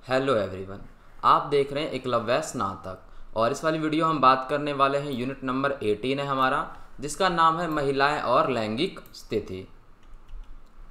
Hello everyone, आप देख रहे हैं एकलव्य स्नातक और इस वाली वीडियो हम बात करने वाले हैं। यूनिट नंबर 18 है हमारा, जिसका नाम है महिलाएं और लैंगिक स्थिति।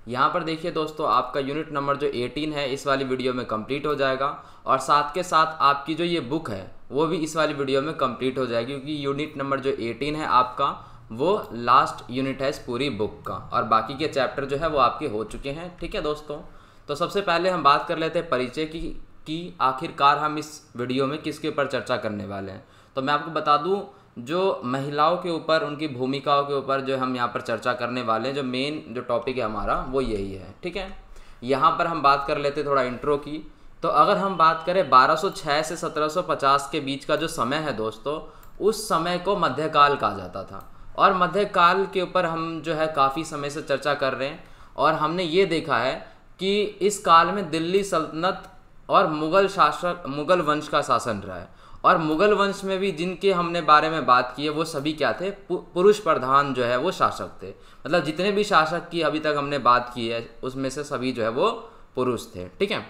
यहाँ पर देखिए दोस्तों, आपका यूनिट नंबर जो 18 है इस वाली वीडियो में कंप्लीट हो जाएगा और साथ के साथ आपकी जो ये बुक है वो भी इस वाली वीडियो में कंप्लीट हो जाएगी, क्योंकि यूनिट नंबर जो 18 है आपका वो लास्ट यूनिट है इस पूरी बुक का और बाकी के चैप्टर जो है वो आपके हो चुके हैं। ठीक है दोस्तों, तो सबसे पहले हम बात कर लेते हैं परिचय की आखिरकार हम इस वीडियो में किसके ऊपर चर्चा करने वाले हैं। तो मैं आपको बता दूं, जो महिलाओं के ऊपर, उनकी भूमिकाओं के ऊपर जो हम यहाँ पर चर्चा करने वाले हैं, जो मेन जो टॉपिक है हमारा वो यही है। ठीक है, यहाँ पर हम बात कर लेते थोड़ा इंट्रो की। तो अगर हम बात करें 1206 से 1750 के बीच का जो समय है दोस्तों, उस समय को मध्यकाल कहा जाता था और मध्यकाल के ऊपर हम जो है काफ़ी समय से चर्चा कर रहे हैं और हमने ये देखा है कि इस काल में दिल्ली सल्तनत और मुगल वंश का शासन रहा है और मुगल वंश में भी जिनके हमने बारे में बात की है वो सभी क्या थे, पुरुष प्रधान जो है वो शासक थे। मतलब जितने भी शासक की अभी तक हमने बात की है उसमें से सभी जो है वो पुरुष थे। ठीक है,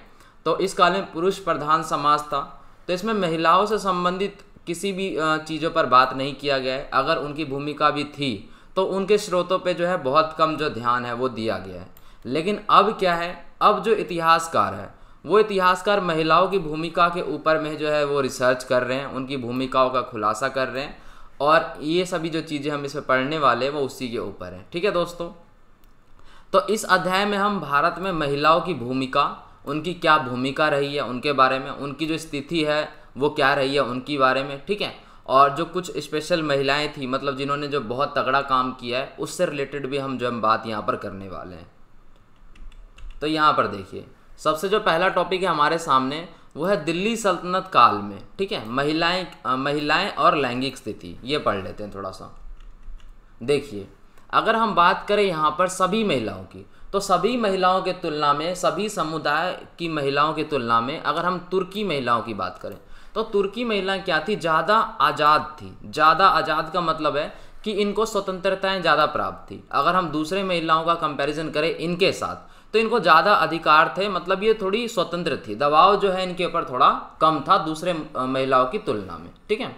तो इस काल में पुरुष प्रधान समाज था, तो इसमें महिलाओं से संबंधित किसी भी चीज़ों पर बात नहीं किया गया है। अगर उनकी भूमिका भी थी तो उनके स्रोतों पे जो है बहुत कम जो ध्यान है वो दिया गया है। लेकिन अब क्या है, अब जो इतिहासकार है वो इतिहासकार महिलाओं की भूमिका के ऊपर में जो है वो रिसर्च कर रहे हैं, उनकी भूमिकाओं का खुलासा कर रहे हैं और ये सभी जो चीज़ें हम इसमें पढ़ने वाले हैं वो उसी के ऊपर हैं। ठीक है दोस्तों, तो इस अध्याय में हम भारत में महिलाओं की भूमिका, उनकी क्या भूमिका रही है उनके बारे में, उनकी जो स्थिति है वो क्या रही है उनके बारे में। ठीक है, और जो कुछ स्पेशल महिलाएं थी, मतलब जिन्होंने जो बहुत तगड़ा काम किया है, उससे रिलेटेड भी हम बात यहाँ पर करने वाले हैं। तो यहाँ पर देखिए, सबसे जो पहला टॉपिक है हमारे सामने वो है दिल्ली सल्तनत काल में। ठीक है, महिलाएं और लैंगिक स्थिति, ये पढ़ लेते हैं थोड़ा सा। देखिए, अगर हम बात करें यहाँ पर सभी महिलाओं की, तो सभी महिलाओं के तुलना में, सभी समुदाय की महिलाओं की तुलना में अगर हम तुर्की महिलाओं की बात करें तो तुर्की महिलाएं क्या थी, ज़्यादा आज़ाद थी। ज़्यादा आज़ाद का मतलब है कि इनको स्वतंत्रताएं ज़्यादा प्राप्त थी। अगर हम दूसरे महिलाओं का कंपैरिजन करें इनके साथ तो इनको ज़्यादा अधिकार थे, मतलब ये थोड़ी स्वतंत्र थी, दबाव जो है इनके ऊपर थोड़ा कम था दूसरे महिलाओं की तुलना में। ठीक है,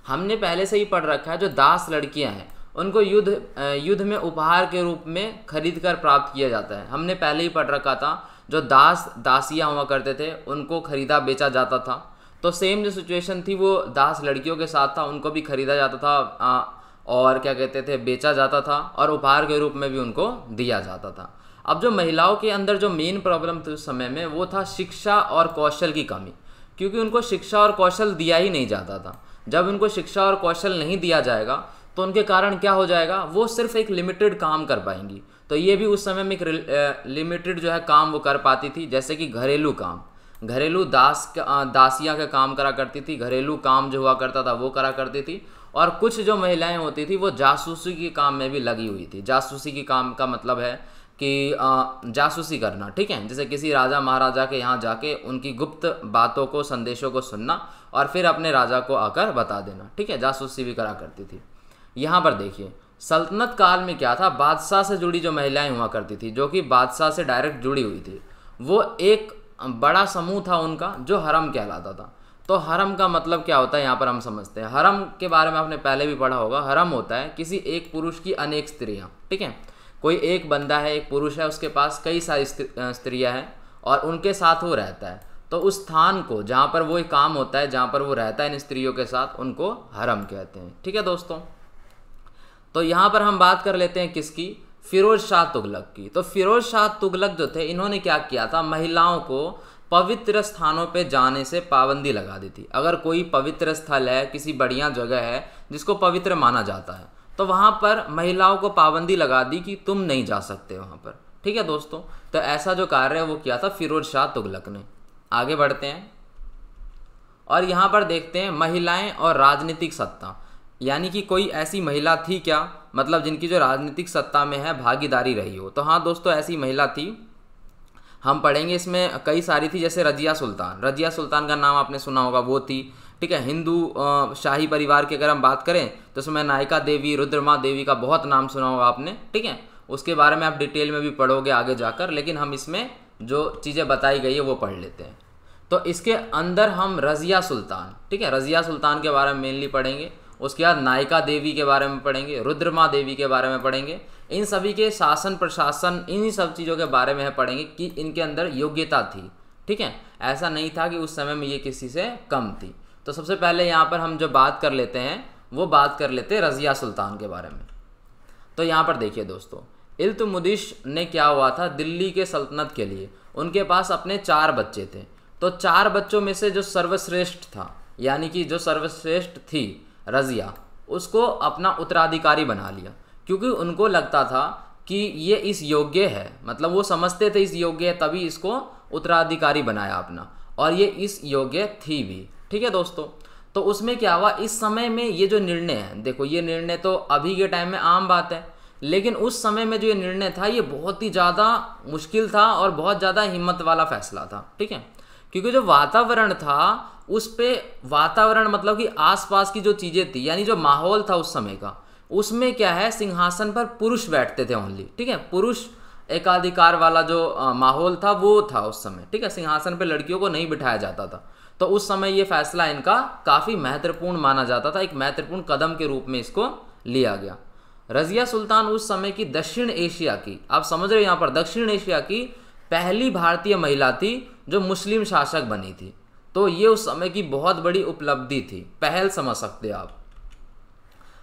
हमने पहले से ही पढ़ रखा है जो दास लड़कियां हैं उनको युद्ध में उपहार के रूप में खरीद कर प्राप्त किया जाता है। हमने पहले ही पढ़ रखा था जो दासियां हुआ करते थे उनको खरीदा बेचा जाता था। तो सेम जो सिचुएशन थी वो दास लड़कियों के साथ था, उनको भी खरीदा जाता था और क्या कहते थे, बेचा जाता था और उपहार के रूप में भी उनको दिया जाता था। अब जो महिलाओं के अंदर जो मेन प्रॉब्लम थी उस समय में वो था शिक्षा और कौशल की कमी, क्योंकि उनको शिक्षा और कौशल दिया ही नहीं जाता था। जब उनको शिक्षा और कौशल नहीं दिया जाएगा तो उनके कारण क्या हो जाएगा, वो सिर्फ एक लिमिटेड काम कर पाएंगी। तो ये भी उस समय में एक लिमिटेड जो है काम वो कर पाती थी, जैसे कि घरेलू काम, घरेलू दासियाँ का काम करा करती थी, घरेलू काम जो हुआ करता था वो करा करती थी। और कुछ जो महिलाएं होती थी वो जासूसी के काम में भी लगी हुई थी। जासूसी की काम का मतलब है कि जासूसी करना। ठीक है, जैसे किसी राजा महाराजा के यहाँ जाके उनकी गुप्त बातों को, संदेशों को सुनना और फिर अपने राजा को आकर बता देना। ठीक है, जासूसी भी करा करती थी। यहाँ पर देखिए, सल्तनत काल में क्या था, बादशाह से जुड़ी जो महिलाएं हुआ करती थी, जो कि बादशाह से डायरेक्ट जुड़ी हुई थी, वो एक बड़ा समूह था उनका जो हरम कहलाता था। तो हरम का मतलब क्या होता है यहाँ पर हम समझते हैं। हरम के बारे में आपने पहले भी पढ़ा होगा। हरम होता है किसी एक पुरुष की अनेक स्त्रियाँ। ठीक है, कोई एक बंदा है, एक पुरुष है, उसके पास कई सारी स्त्रियां हैं और उनके साथ वो रहता है। तो उस स्थान को जहाँ पर वो काम होता है, जहाँ पर वो रहता है इन स्त्रियों के साथ, उनको हरम कहते हैं। ठीक है दोस्तों, तो यहाँ पर हम बात कर लेते हैं किसकी, फिरोज शाह तुगलक की। तो फिरोज शाह तुगलक जो थे, इन्होंने क्या किया था, महिलाओं को पवित्र स्थानों पे जाने से पाबंदी लगा दी थी। अगर कोई पवित्र स्थल है, किसी बढ़िया जगह है जिसको पवित्र माना जाता है, तो वहाँ पर महिलाओं को पाबंदी लगा दी कि तुम नहीं जा सकते वहाँ पर। ठीक है दोस्तों, तो ऐसा जो कार्य है वो किया था फिरोज शाह तुगलक ने। आगे बढ़ते हैं और यहाँ पर देखते हैं महिलाएं और राजनीतिक सत्ता, यानी कि कोई ऐसी महिला थी क्या, मतलब जिनकी जो राजनीतिक सत्ता में है भागीदारी रही हो। तो हाँ दोस्तों, ऐसी महिला थी, हम पढ़ेंगे इसमें कई सारी थी, जैसे रजिया सुल्तान। रजिया सुल्तान का नाम आपने सुना होगा, वो थी। ठीक है, हिंदू शाही परिवार की अगर हम बात करें तो उसमें नायिका देवी, रुद्रमा देवी का बहुत नाम सुना होगा आपने। ठीक है, उसके बारे में आप डिटेल में भी पढ़ोगे आगे जाकर, लेकिन हम इसमें जो चीज़ें बताई गई है वो पढ़ लेते हैं। तो इसके अंदर हम रज़िया सुल्तान, ठीक है, रज़िया सुल्तान के बारे में मेनली पढ़ेंगे। उसके बाद नायिका देवी के बारे में पढ़ेंगे, रुद्रमा देवी के बारे में पढ़ेंगे। इन सभी के शासन प्रशासन, इन्हीं सब चीज़ों के बारे में पढ़ेंगे कि इनके अंदर योग्यता थी, ठीक है, ऐसा नहीं था कि उस समय में ये किसी से कम थी। तो सबसे पहले यहाँ पर हम जो बात कर लेते हैं वो बात कर लेते हैं रज़िया सुल्तान के बारे में। तो यहाँ पर देखिए दोस्तों, इल्तुतमिश ने क्या हुआ था, दिल्ली के सल्तनत के लिए उनके पास अपने 4 बच्चे थे। तो 4 बच्चों में से जो सर्वश्रेष्ठ था, यानी कि जो सर्वश्रेष्ठ थी रज़िया, उसको अपना उत्तराधिकारी बना लिया, क्योंकि उनको लगता था कि ये इस योग्य है, मतलब वो समझते थे इस योग्य है, तभी इसको उत्तराधिकारी बनाया अपना, और ये इस योग्य थी भी, ठीक है दोस्तों। तो उसमें क्या हुआ, इस समय में ये जो निर्णय है, देखो ये निर्णय तो अभी के टाइम में आम बात है, लेकिन उस समय में जो ये निर्णय था ये बहुत ही ज़्यादा मुश्किल था और बहुत ज़्यादा हिम्मत वाला फैसला था, ठीक है, क्योंकि जो वातावरण था उस पे, वातावरण मतलब कि आसपास की जो चीज़ें थी, यानी जो माहौल था उस समय का, उसमें क्या है, सिंहासन पर पुरुष बैठते थे ओनली, ठीक है, पुरुष एकाधिकार वाला जो माहौल था वो था उस समय, ठीक है, सिंहासन पर लड़कियों को नहीं बिठाया जाता था। तो उस समय ये फैसला इनका काफ़ी महत्वपूर्ण माना जाता था, एक महत्वपूर्ण कदम के रूप में इसको लिया गया। रज़िया सुल्तान उस समय की दक्षिण एशिया की, आप समझ रहे हो यहाँ पर, दक्षिण एशिया की पहली भारतीय महिला थी जो मुस्लिम शासक बनी थी। तो ये उस समय की बहुत बड़ी उपलब्धि थी, पहल समझ सकते हैं आप।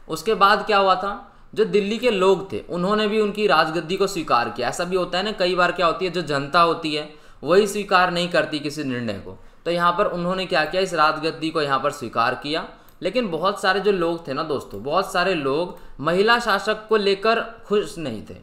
उसके बाद क्या हुआ था, जो दिल्ली के लोग थे उन्होंने भी उनकी राजगद्दी को स्वीकार किया। ऐसा भी होता है ना, कई बार क्या होती है, जो जनता होती है वही स्वीकार नहीं करती किसी निर्णय को, तो यहाँ पर उन्होंने क्या किया, इस राजगद्दी को यहाँ पर स्वीकार किया। लेकिन बहुत सारे जो लोग थे ना दोस्तों, बहुत सारे लोग महिला शासक को लेकर खुश नहीं थे,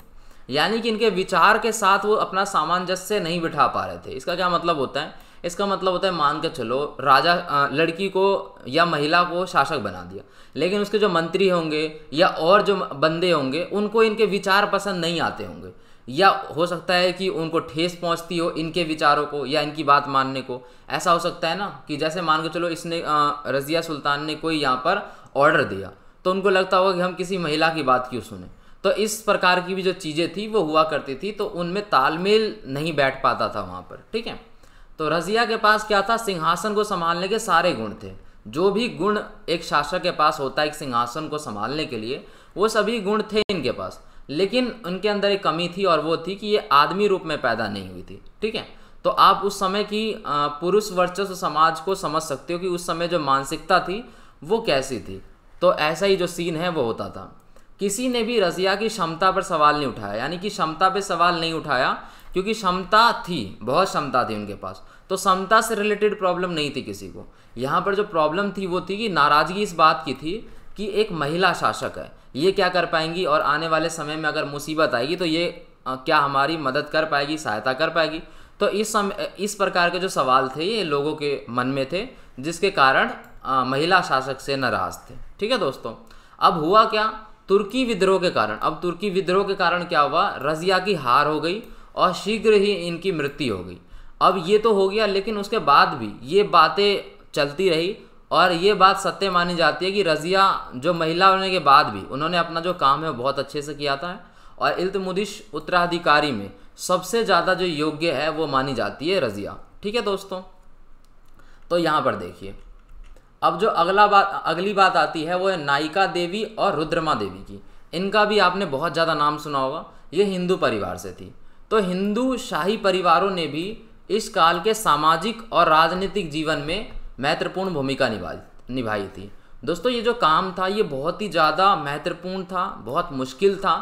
यानी कि इनके विचार के साथ वो अपना सामंजस्य नहीं बिठा पा रहे थे। इसका क्या मतलब होता है, इसका मतलब होता है, मान के चलो राजा लड़की को या महिला को शासक बना दिया, लेकिन उसके जो मंत्री होंगे या और जो बंदे होंगे उनको इनके विचार पसंद नहीं आते होंगे, या हो सकता है कि उनको ठेस पहुंचती हो इनके विचारों को या इनकी बात मानने को। ऐसा हो सकता है ना कि जैसे मान के चलो इसने रज़िया सुल्तान ने कोई यहाँ पर ऑर्डर दिया, तो उनको लगता होगा कि हम किसी महिला की बात क्यों सुने। तो इस प्रकार की भी जो चीज़ें थी वो हुआ करती थी, तो उनमें तालमेल नहीं बैठ पाता था वहाँ पर, ठीक है। तो रज़िया के पास क्या था, सिंहासन को संभालने के सारे गुण थे, जो भी गुण एक शासक के पास होता है एक सिंहासन को संभालने के लिए, वो सभी गुण थे इनके पास। लेकिन उनके अंदर एक कमी थी, और वो थी कि ये आदमी रूप में पैदा नहीं हुई थी, ठीक है। तो आप उस समय की पुरुष वर्चस्व समाज को समझ सकते हो कि उस समय जो मानसिकता थी वो कैसी थी। तो ऐसा ही जो सीन है वो होता था। किसी ने भी रज़िया की क्षमता पर सवाल नहीं उठाया, यानी कि क्षमता पे सवाल नहीं उठाया, क्योंकि क्षमता थी, बहुत क्षमता थी उनके पास, तो क्षमता से रिलेटेड प्रॉब्लम नहीं थी किसी को। यहाँ पर जो प्रॉब्लम थी वो थी कि नाराज़गी इस बात की थी कि एक महिला शासक है, ये क्या कर पाएंगी, और आने वाले समय में अगर मुसीबत आएगी तो ये क्या हमारी मदद कर पाएगी, सहायता कर पाएगी। तो इस प्रकार के जो सवाल थे ये लोगों के मन में थे, जिसके कारण महिला शासक से नाराज़ थे, ठीक है दोस्तों। अब हुआ क्या, तुर्की विद्रोह के कारण, अब तुर्की विद्रोह के कारण क्या हुआ, रज़िया की हार हो गई और शीघ्र ही इनकी मृत्यु हो गई। अब ये तो हो गया, लेकिन उसके बाद भी ये बातें चलती रही, और ये बात सत्य मानी जाती है कि रज़िया जो महिला होने के बाद भी उन्होंने अपना जो काम है वो बहुत अच्छे से किया था, और इल्तुतमिश उत्तराधिकारी में सबसे ज़्यादा जो योग्य है वो मानी जाती है रज़िया, ठीक है दोस्तों। तो यहाँ पर देखिए, अब जो अगली बात आती है वो है नायिका देवी और रुद्रमा देवी की। इनका भी आपने बहुत ज़्यादा नाम सुना होगा, ये हिंदू परिवार से थी। तो हिंदू शाही परिवारों ने भी इस काल के सामाजिक और राजनीतिक जीवन में महत्वपूर्ण भूमिका निभाई थी। दोस्तों ये जो काम था ये बहुत ही ज़्यादा महत्वपूर्ण था, बहुत मुश्किल था,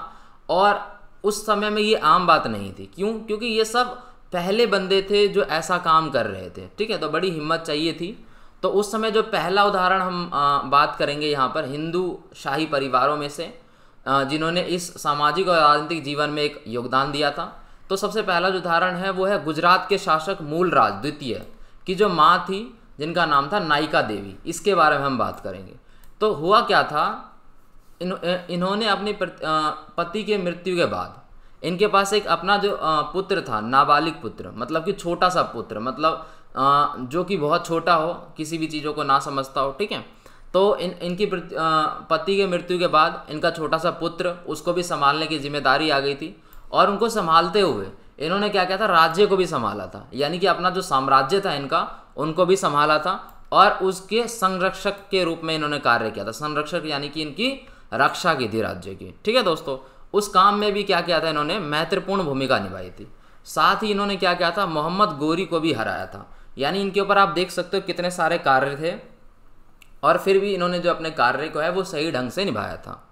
और उस समय में ये आम बात नहीं थी। क्यों? क्योंकि ये सब पहले बंदे थे जो ऐसा काम कर रहे थे, ठीक है। तो बड़ी हिम्मत चाहिए थी। तो उस समय जो पहला उदाहरण हम बात करेंगे यहाँ पर हिंदू शाही परिवारों में से जिन्होंने इस सामाजिक और राजनीतिक जीवन में एक योगदान दिया था। तो सबसे पहला जो उदाहरण है वो है गुजरात के शासक मूलराज द्वितीय की जो माँ थी, जिनका नाम था नायिका देवी। इसके बारे में हम बात करेंगे। तो हुआ क्या था, इन्होंने अपने पति के मृत्यु के बाद इनके पास एक अपना जो पुत्र था, नाबालिग पुत्र, मतलब कि छोटा सा पुत्र, मतलब जो कि बहुत छोटा हो, किसी भी चीज़ों को ना समझता हो, ठीक है। तो इनकी पति के मृत्यु के बाद इनका छोटा सा पुत्र, उसको भी संभालने की जिम्मेदारी आ गई थी, और उनको संभालते हुए इन्होंने क्या किया था, राज्य को भी संभाला था, यानी कि अपना जो साम्राज्य था इनका उनको भी संभाला था, और उसके संरक्षक के रूप में इन्होंने कार्य किया था। संरक्षक यानी कि इनकी रक्षा की थी राज्य की। ठीक है दोस्तों, उस काम में भी क्या किया था, इन्होंने महत्वपूर्ण भूमिका निभाई थी। साथ ही इन्होंने क्या किया था, मोहम्मद गोरी को भी हराया था। यानी इनके ऊपर आप देख सकते हो कितने सारे कार्य थे, और फिर भी इन्होंने जो अपने कार्य को है वो सही ढंग से निभाया था।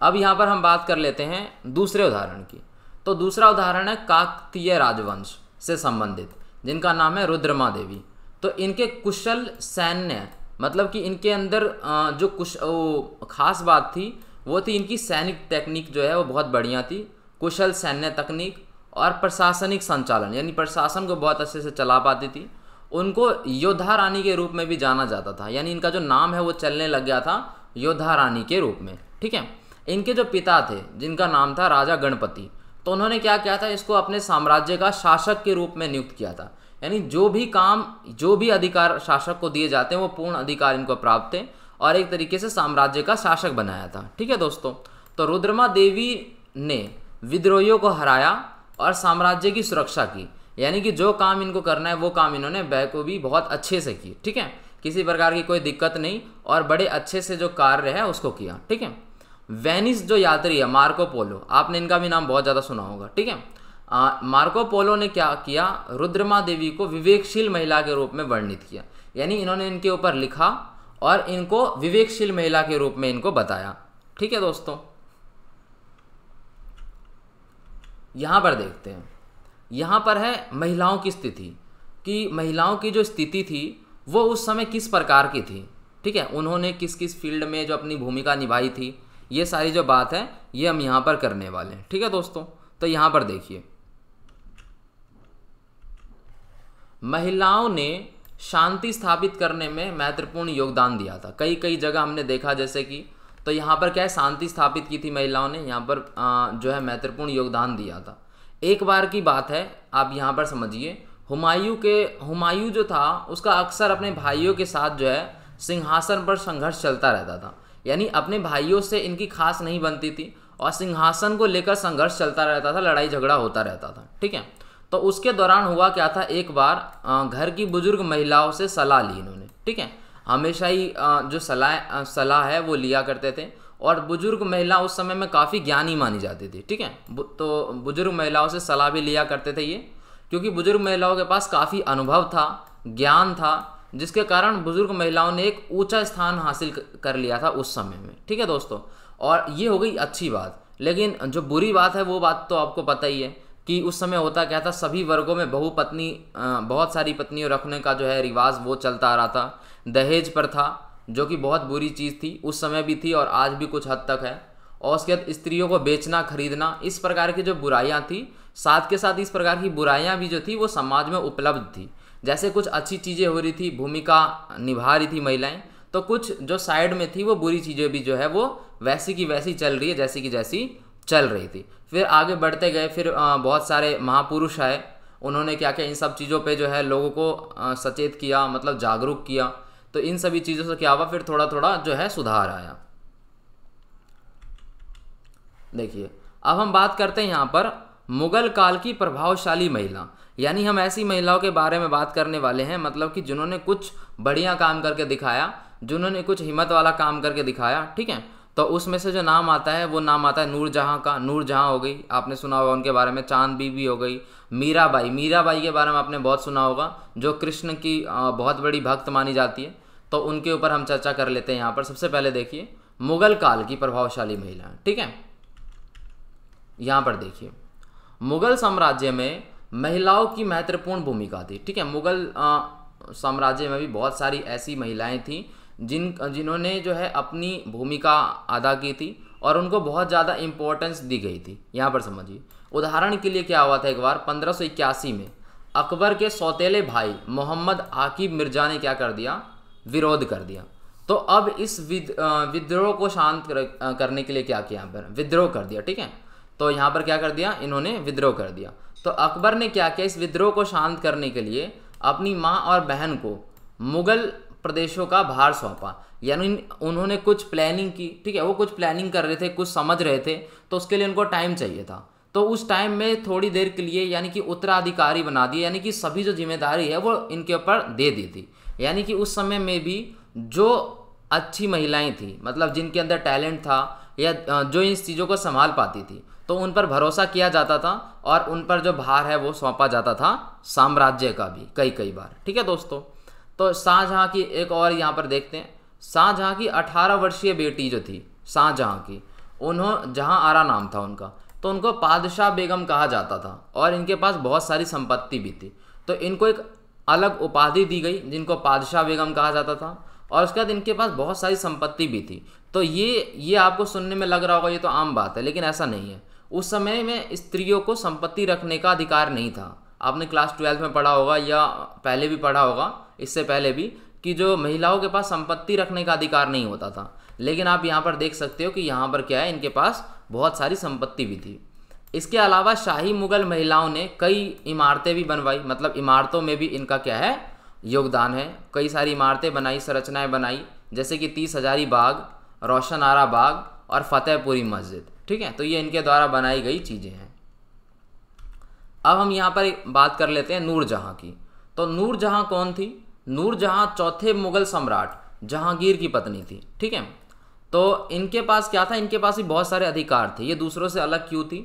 अब यहाँ पर हम बात कर लेते हैं दूसरे उदाहरण की। तो दूसरा उदाहरण है काकतीय राजवंश से संबंधित, जिनका नाम है रुद्रमा देवी। तो इनके कुशल सैन्य, मतलब कि इनके अंदर जो खास बात थी वो थी इनकी सैनिक टेक्निक जो है वो बहुत बढ़िया थी। कुशल सैन्य तकनीक और प्रशासनिक संचालन, यानी प्रशासन को बहुत अच्छे से चला पाती थी। उनको योद्धा रानी के रूप में भी जाना जाता था, यानी इनका जो नाम है वो चलने लग गया था योद्धा रानी के रूप में। ठीक है, इनके जो पिता थे जिनका नाम था राजा गणपति, तो उन्होंने क्या किया था, इसको अपने साम्राज्य का शासक के रूप में नियुक्त किया था। यानी जो भी काम, जो भी अधिकार शासक को दिए जाते हैं वो पूर्ण अधिकार इनको प्राप्त थे, और एक तरीके से साम्राज्य का शासक बनाया था। ठीक है दोस्तों, तो रुद्रमा देवी ने विद्रोहियों को हराया और साम्राज्य की सुरक्षा की। यानी कि जो काम इनको करना है वो काम इन्होंने बखूबी बहुत अच्छे से की। ठीक है, किसी प्रकार की कोई दिक्कत नहीं, और बड़े अच्छे से जो कार्य है उसको किया। ठीक है, वेनिस जो यात्री है मार्को पोलो, आपने इनका भी नाम बहुत ज़्यादा सुना होगा। ठीक है, मार्को पोलो ने क्या किया, रुद्रमा देवी को विवेकशील महिला के रूप में वर्णित किया। यानी इन्होंने इनके ऊपर लिखा और इनको विवेकशील महिला के रूप में इनको बताया। ठीक है दोस्तों, यहाँ पर देखते हैं, यहाँ पर है महिलाओं की स्थिति, कि महिलाओं की जो स्थिति थी वो उस समय किस प्रकार की थी। ठीक है, उन्होंने किस किस फील्ड में जो अपनी भूमिका निभाई थी, ये सारी जो बात है ये हम यहाँ पर करने वाले हैं। ठीक है दोस्तों, तो यहाँ पर देखिए, महिलाओं ने शांति स्थापित करने में महत्वपूर्ण योगदान दिया था। कई कई जगह हमने देखा, जैसे कि तो यहाँ पर क्या है, शांति स्थापित की थी महिलाओं ने, यहाँ पर जो है महत्वपूर्ण योगदान दिया था। एक बार की बात है, आप यहाँ पर समझिए, हुमायूं जो था उसका अक्सर अपने भाइयों के साथ जो है सिंहासन पर संघर्ष चलता रहता था। यानी अपने भाइयों से इनकी खास नहीं बनती थी, और सिंहासन को लेकर संघर्ष चलता रहता था, लड़ाई झगड़ा होता रहता था। ठीक है, तो उसके दौरान हुआ क्या था, एक बार घर की बुजुर्ग महिलाओं से सलाह ली इन्होंने। ठीक है, हमेशा ही जो सलाह है वो लिया करते थे, और बुजुर्ग महिला उस समय में काफ़ी ज्ञानी मानी जाती थी। ठीक है, तो बुजुर्ग महिलाओं से सलाह भी लिया करते थे ये, क्योंकि बुजुर्ग महिलाओं के पास काफ़ी अनुभव था, ज्ञान था, जिसके कारण बुजुर्ग महिलाओं ने एक ऊंचा स्थान हासिल कर लिया था उस समय में। ठीक है दोस्तों, और ये हो गई अच्छी बात। लेकिन जो बुरी बात है वो बात तो आपको पता ही है कि उस समय होता क्या था, सभी वर्गों में बहुत सारी पत्नियों रखने का जो है रिवाज वो चलता आ रहा था। दहेज प्रथा, जो कि बहुत बुरी चीज़ थी, उस समय भी थी और आज भी कुछ हद तक है। और उसके बाद स्त्रियों को बेचना खरीदना, इस प्रकार की जो बुराइयाँ थी, साथ के साथ इस प्रकार की बुराइयाँ भी जो थी वो समाज में उपलब्ध थी। जैसे कुछ अच्छी चीज़ें हो रही थी, भूमिका निभा रही थी महिलाएं, तो कुछ जो साइड में थी वो बुरी चीज़ें भी जो है वो वैसी की वैसी चल रही है, जैसी की जैसी चल रही थी। फिर आगे बढ़ते गए, फिर बहुत सारे महापुरुष आए, उन्होंने क्या किया, इन सब चीज़ों पे जो है लोगों को सचेत किया, मतलब जागरूक किया। तो इन सभी चीज़ों से क्या हुआ, फिर थोड़ा थोड़ा जो है सुधार आया। देखिए, अब हम बात करते हैं यहाँ पर मुगल काल की प्रभावशाली महिला, यानी हम ऐसी महिलाओं के बारे में बात करने वाले हैं, मतलब कि जिन्होंने कुछ बढ़िया काम करके दिखाया, जिन्होंने कुछ हिम्मत वाला काम करके दिखाया। ठीक है, तो उसमें से जो नाम आता है वो नाम आता है नूरजहां का। नूरजहां हो गई, आपने सुना होगा उनके बारे में। चांद बीबी हो गई। मीराबाई के बारे में आपने बहुत सुना होगा, जो कृष्ण की बहुत बड़ी भक्त मानी जाती है। तो उनके ऊपर हम चर्चा कर लेते हैं यहाँ पर। सबसे पहले देखिए मुगल काल की प्रभावशाली महिलाएं। ठीक है, यहाँ पर देखिए, मुगल साम्राज्य में महिलाओं की महत्वपूर्ण भूमिका थी। ठीक है, मुगल साम्राज्य में भी बहुत सारी ऐसी महिलाएं थीं जिन्होंने जो है अपनी भूमिका अदा की थी, और उनको बहुत ज़्यादा इम्पोर्टेंस दी गई थी। यहाँ पर समझिए, उदाहरण के लिए क्या हुआ था, एक बार 1581 में अकबर के सौतेले भाई मोहम्मद आकिब मिर्जा ने क्या कर दिया, विरोध कर दिया। तो अब इस विद्रोह को शांत करने के लिए क्या किया, यहाँ पर विद्रोह कर दिया। ठीक है, तो यहाँ पर क्या कर दिया, इन्होंने विद्रोह कर दिया। तो अकबर ने क्या किया, इस विद्रोह को शांत करने के लिए अपनी माँ और बहन को मुगल प्रदेशों का भार सौंपा। यानी उन्होंने कुछ प्लानिंग की, ठीक है, वो कुछ प्लानिंग कर रहे थे, कुछ समझ रहे थे, तो उसके लिए उनको टाइम चाहिए था। तो उस टाइम में थोड़ी देर के लिए यानी कि उत्तराधिकारी बना दिए, यानी कि सभी जो जिम्मेदारी है वो इनके ऊपर दे दी थी। यानी कि उस समय में भी जो अच्छी महिलाएं थी, मतलब जिनके अंदर टैलेंट था या जो इन चीज़ों को संभाल पाती थी, तो उन पर भरोसा किया जाता था और उन पर जो भार है वो सौंपा जाता था साम्राज्य का भी कई कई बार। ठीक है दोस्तों, तो शाहजहाँ की एक और यहाँ पर देखते हैं। शाहजहाँ की 18 वर्षीय बेटी जो थी शाहजहाँ की, जहाँ आरा नाम था उनका, तो उनको पादशाह बेगम कहा जाता था और इनके पास बहुत सारी संपत्ति भी थी। तो इनको एक अलग उपाधि दी गई जिनको पादशाह बेगम कहा जाता था, और उसके बाद इनके पास बहुत सारी संपत्ति भी थी। तो ये आपको सुनने में लग रहा होगा ये तो आम बात है, लेकिन ऐसा नहीं है। उस समय में स्त्रियों को संपत्ति रखने का अधिकार नहीं था। आपने क्लास 12 में पढ़ा होगा या पहले भी पढ़ा होगा, इससे पहले भी, कि जो महिलाओं के पास संपत्ति रखने का अधिकार नहीं होता था। लेकिन आप यहाँ पर देख सकते हो कि यहाँ पर क्या है, इनके पास बहुत सारी संपत्ति भी थी। इसके अलावा शाही मुगल महिलाओं ने कई इमारतें भी बनवाई, मतलब इमारतों में भी इनका क्या है, योगदान है। कई सारी इमारतें बनाई, संरचनाएं बनाई, जैसे कि 30 हजारी बाग, रोशन आरा बाग और फतेहपुरी मस्जिद। ठीक है, तो ये इनके द्वारा बनाई गई चीज़ें हैं। अब हम यहाँ पर बात कर लेते हैं नूरजहाँ की। तो नूरजहाँ कौन थी? नूरजहाँ चौथे मुगल सम्राट जहांगीर की पत्नी थी। ठीक है, तो इनके पास क्या था, इनके पास भी बहुत सारे अधिकार थे। ये दूसरों से अलग क्यों थी?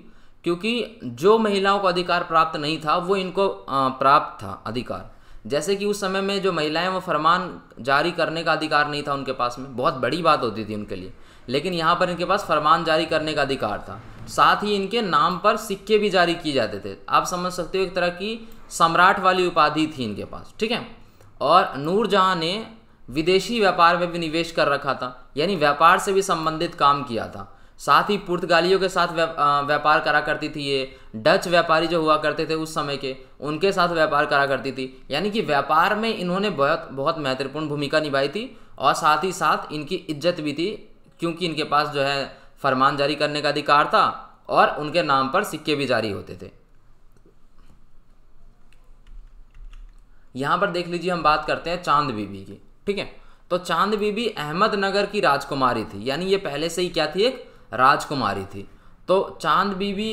क्योंकि जो महिलाओं को अधिकार प्राप्त नहीं था वो इनको प्राप्त था अधिकार। जैसे कि उस समय में जो महिलाएं, वो फरमान जारी करने का अधिकार नहीं था उनके पास में, बहुत बड़ी बात होती थी उनके लिए। लेकिन यहाँ पर इनके पास फरमान जारी करने का अधिकार था। साथ ही इनके नाम पर सिक्के भी जारी किए जाते थे। आप समझ सकते हो, एक तरह की सम्राट वाली उपाधि थी इनके पास। ठीक है, और नूरजहाँ ने विदेशी व्यापार में भी निवेश कर रखा था, यानी व्यापार से भी संबंधित काम किया था। साथ ही पुर्तगालियों के साथ व्यापार करा करती थी ये। डच व्यापारी जो हुआ करते थे उस समय के, उनके साथ व्यापार करा करती थी। यानी कि व्यापार में इन्होंने बहुत बहुत महत्वपूर्ण भूमिका निभाई थी, और साथ ही साथ इनकी इज्जत भी थी, क्योंकि इनके पास जो है फरमान जारी करने का अधिकार था और उनके नाम पर सिक्के भी जारी होते थे। यहाँ पर देख लीजिए, हम बात करते हैं चांद बीबी की। ठीक है, तो चांद बीबी अहमदनगर की राजकुमारी थी, यानी ये पहले से ही क्या थी, एक राजकुमारी थी। तो चांद बीबी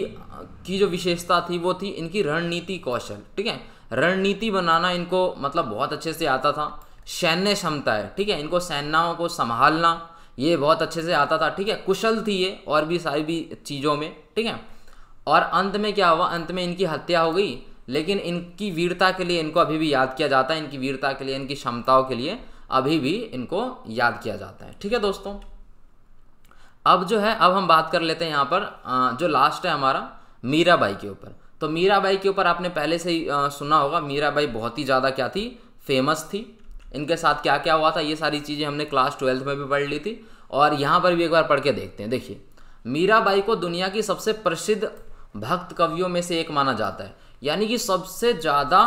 की जो विशेषता थी वो थी इनकी रणनीति कौशल। ठीक है, रणनीति बनाना इनको मतलब बहुत अच्छे से आता था। सैन्य क्षमता है, ठीक है, इनको सेनाओं को संभालना ये बहुत अच्छे से आता था। ठीक है, कुशल थी ये और भी सारी भी चीज़ों में। ठीक है, और अंत में क्या हुआ, अंत में इनकी हत्या हो गई। लेकिन इनकी वीरता के लिए इनको अभी भी याद किया जाता है, इनकी वीरता के लिए, इनकी क्षमताओं के लिए अभी भी इनको याद किया जाता है। ठीक है दोस्तों, अब जो है, अब हम बात कर लेते हैं यहाँ पर जो लास्ट है हमारा, मीराबाई के ऊपर। तो मीराबाई के ऊपर आपने पहले से ही सुना होगा। मीराबाई बहुत ही ज़्यादा क्या थी, फेमस थी। इनके साथ क्या क्या हुआ था, ये सारी चीज़ें हमने क्लास 12 में भी पढ़ ली थी, और यहाँ पर भी एक बार पढ़ के देखते हैं। देखिए, मीराबाई को दुनिया की सबसे प्रसिद्ध भक्त कवियों में से एक माना जाता है, यानी कि सबसे ज़्यादा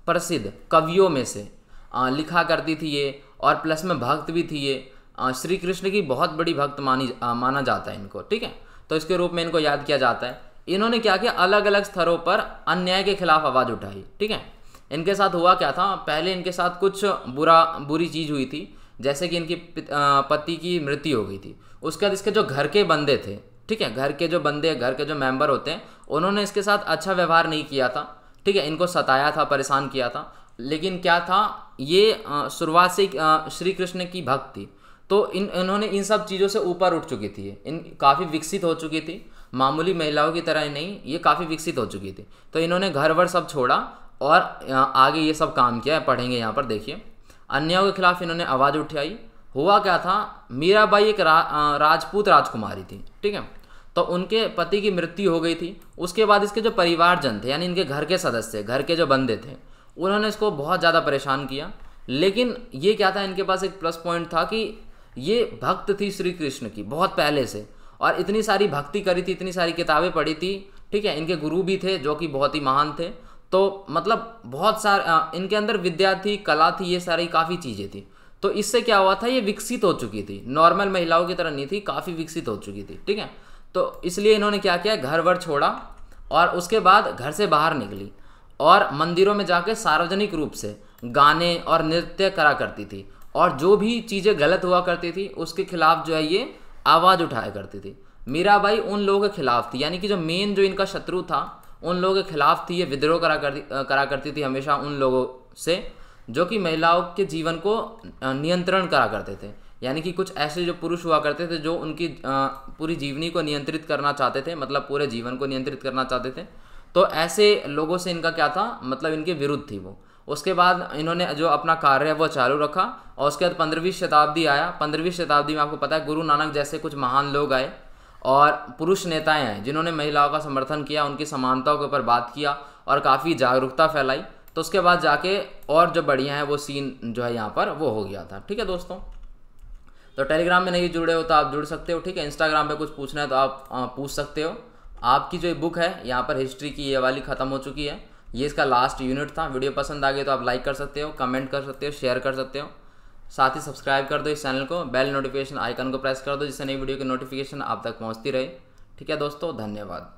प्रसिद्ध कवियों में से लिखा करती थी ये, और प्लस में भक्त भी थी ये। श्री कृष्ण की बहुत बड़ी भक्त माना जाता है इनको। ठीक है, तो इसके रूप में इनको याद किया जाता है। इन्होंने क्या किया, अलग अलग स्तरों पर अन्याय के खिलाफ आवाज़ उठाई। ठीक है, इनके साथ हुआ क्या था, पहले इनके साथ कुछ बुरी चीज़ हुई थी, जैसे कि इनके पति की मृत्यु हो गई थी। उसके बाद इसके जो घर के बंदे थे, ठीक है, घर के जो बंदे, घर के जो मेंबर होते हैं, उन्होंने इसके साथ अच्छा व्यवहार नहीं किया था। ठीक है, इनको सताया था, परेशान किया था। लेकिन क्या था, ये शुरुआत से श्री कृष्ण की भक्त थी, तो इन्होंने इन सब चीज़ों से ऊपर उठ चुकी थी। इन काफ़ी विकसित हो चुकी थी, मामूली महिलाओं की तरह नहीं, ये काफ़ी विकसित हो चुकी थी। तो इन्होंने घर वर सब छोड़ा और आगे ये सब काम किया है, पढ़ेंगे यहाँ पर। देखिए, अन्यायों के खिलाफ इन्होंने आवाज़ उठाई। हुआ क्या था, मीराबाई एक राजपूत राजकुमारी थी। ठीक है, तो उनके पति की मृत्यु हो गई थी। उसके बाद इसके जो परिवारजन थे, यानी इनके घर के सदस्य, घर के जो बंदे थे, उन्होंने इसको बहुत ज़्यादा परेशान किया। लेकिन ये क्या था, इनके पास एक प्लस पॉइंट था कि ये भक्त थी श्री कृष्ण की बहुत पहले से, और इतनी सारी भक्ति करी थी, इतनी सारी किताबें पढ़ी थी। ठीक है, इनके गुरु भी थे जो कि बहुत ही महान थे। तो मतलब बहुत सारे इनके अंदर विद्या थी, कला थी, ये सारी काफ़ी चीज़ें थी। तो इससे क्या हुआ था, ये विकसित हो चुकी थी, नॉर्मल महिलाओं की तरह नहीं थी, काफ़ी विकसित हो चुकी थी। ठीक है, तो इसलिए इन्होंने क्या किया, घर वर छोड़ा और उसके बाद घर से बाहर निकली और मंदिरों में जाके सार्वजनिक रूप से गाने और नृत्य करा करती थी, और जो भी चीज़ें गलत हुआ करती थी उसके खिलाफ जो है ये आवाज़ उठाया करती थी। मीराबाई उन लोगों के खिलाफ थी, यानी कि जो मेन जो इनका शत्रु था उन लोगों के खिलाफ थी। ये विद्रोह करा करती थी हमेशा उन लोगों से जो कि महिलाओं के जीवन को नियंत्रण करा करते थे। यानी कि कुछ ऐसे जो पुरुष हुआ करते थे जो उनकी पूरी जीवनी को नियंत्रित करना चाहते थे, मतलब पूरे जीवन को नियंत्रित करना चाहते थे। तो ऐसे लोगों से इनका क्या था, मतलब इनके विरुद्ध थी वो। उसके बाद इन्होंने जो अपना कार्य है वो चालू रखा, और उसके बाद 15वीं शताब्दी आया। 15वीं शताब्दी में आपको पता है गुरु नानक जैसे कुछ महान लोग आए और पुरुष नेताएं आए जिन्होंने महिलाओं का समर्थन किया, उनकी समानताओं के ऊपर बात किया और काफ़ी जागरूकता फैलाई। तो उसके बाद जाके और जो बढ़िया है वो सीन जो है यहाँ पर वो हो गया था। ठीक है दोस्तों, तो टेलीग्राम में नहीं जुड़े हो तो आप जुड़ सकते हो। ठीक है, इंस्टाग्राम पे कुछ पूछना है तो आप पूछ सकते हो। आपकी जो बुक है यहाँ पर हिस्ट्री की ये वाली ख़त्म हो चुकी है, ये इसका लास्ट यूनिट था। वीडियो पसंद आ गई तो आप लाइक कर सकते हो, कमेंट कर सकते हो, शेयर कर सकते हो। साथ ही सब्सक्राइब कर दो इस चैनल को, बेल नोटिफिकेशन आइकन को प्रेस कर दो जिससे नई वीडियो की नोटिफिकेशन आप तक पहुँचती रहे। ठीक है दोस्तों, धन्यवाद।